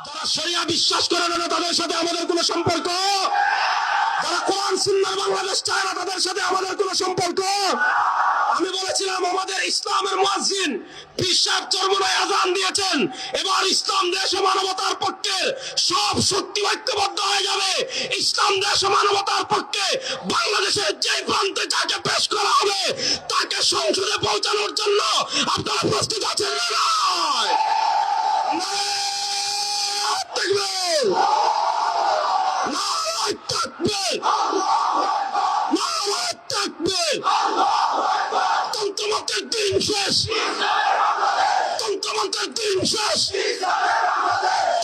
যারা শরিয়া বিশ্বাস করে না তাদের সাথে আমাদের কোনো সম্পর্ক, যারা কোরআন সুন্নাহ বাংলাদেশ চায় না তাদের সাথে আমাদের কোনো সম্পর্ক। আমি বলেছিলাম আমাদের ইসলামের মুয়াজ্জিন পীর সাহেব চরমোনাই আযান দিয়েছেন, এবার ইসলাম দেশ ও মানবতার পক্ষে সব শক্তি ঐক্যবদ্ধ হয়ে যাবে। ইসলাম দেশ ও মানবতার পক্ষে বাংলাদেশের যে প্রান্তে যাকে পেশ করা হবে তাকে সংসদে পৌঁছানোর জন্য আপনারা প্রস্তুত আছেন না? তাকবীর, নারায়ে তাকবীর, নারায়ে তাকবীর। তন্ত্রমন্ত্রের দিন শেষ, তন্ত্রমন্ত্রের দিন শেষ,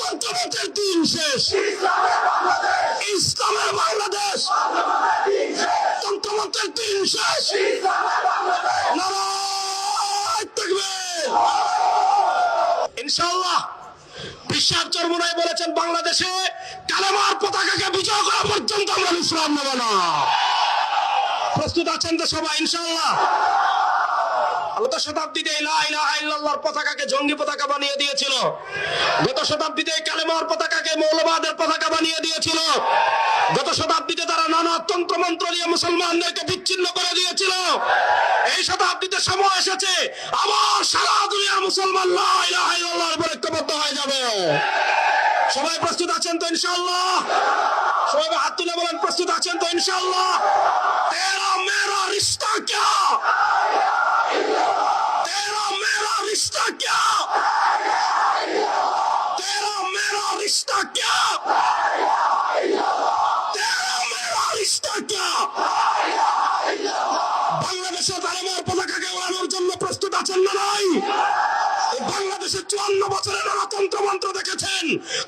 তন্ত্রমন্ত্রের দিন শেষ। ইসলামের বাংলাদেশ, তন্ত্রমন্ত্রের দিন শেষ। নারায়ে তাকবীর। ইনশাআল্লাহ পীর সাহেব চরমোনাই বলেছেন বাংলাদেশে কালেমার পতাকাকে বিজয় করা পর্যন্ত আমরা ইসলাম নেব না। প্রস্তুত আছেন তো সবাই ইনশাআল্লাহ? গত শতাব্দীতে লা ইলাহা ইল্লাল্লাহর পতাকাকে জঙ্গি পতাকা বানিয়ে দিয়েছিল, গত শতাব্দীতে কালেমার পতাকাকে মৌলবাদের পতাকা বানিয়ে দিয়েছিল, গত শতাব্দীতে তারা নানা তন্ত্রমন্ত্র দিয়ে মুসলমানদেরকে বিচ্ছিন্ন করে দিয়েছিল। এই শতাব্দীতে সময় এসেছে আবার সারা দুনিয়ার মুসলমান লা ইলাহা ইল্লাল্লাহর উপর ঐক্যবদ্ধ হয়ে যাবে। সবাই প্রস্তুত আছেন তো ইনশাআল্লাহ? সবাই হাত তুলে বলেন প্রস্তুত আছেন তো ইনশাআল্লাহ? তেরা মেরা রিশতা ক্যা, तेरा मेरा रिश्ता क्या, तेरा मेरा रिश्ता क्या, तेरा मेरा रिश्ता क्या। বাংলাদেশে কালেমার পতাকাকে ওড়ানোর জন্য প্রস্তুত আছেন না নাই? বাংলাদেশের 54 বছরের গণতন্ত্র মন্ত্র দেখেছেন,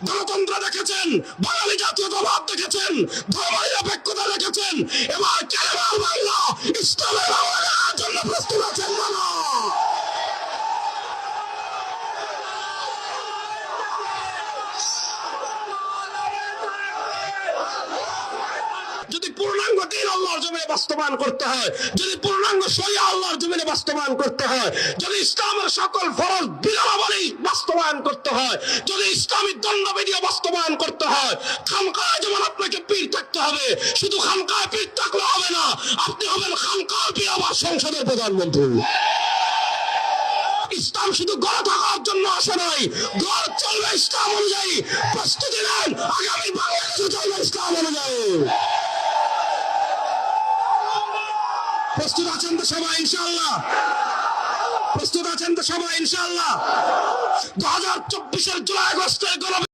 গণতন্ত্র দেখেছেন, বাঙালি জাতীয়তাবাদ দেখেছেন, ধর্মনিরপেক্ষতা দেখেছেন, এবার কালেমার বাংলা, ইসলামের বাংলার জন্য প্রস্তুত আছেন না? যদি পূর্ণাঙ্গ দ্বীন আল্লাহর জমিনে বাস্তবায়ন করতে হয়, যদি পূর্ণাঙ্গ শরিয়া আল্লাহর জমিনে বাস্তবায়ন করতে হয়, যদি ইসলামের সকল ফরজ বিধানাবলী বাস্তবায়ন করতে হয়, যদি ইসলামী দণ্ডবিধি বাস্তবায়ন করতে হয়, খানকায় যেমন আপনাকে পীর থাকতে হবে, শুধু খানকায় পীর থাকলে হবে না, আপনি হবেন খানকায় পীর আবার সংসদের প্রধানমন্ত্রী। ইসলাম শুধু গড়ে থাকার জন্য আসে নাই, গড় চলবে ইসলাম অনুযায়ী। প্রস্তুতি নেন, আগামী বাংলাদেশে চলবে ইসলাম অনুযায়ী। প্রস্তুত আছেন তো সবাই ইনশাআল্লাহ? প্রস্তুত আছেন তো সবাই ইনশাআল্লাহ? 2024-এর জুলাই আগস্টের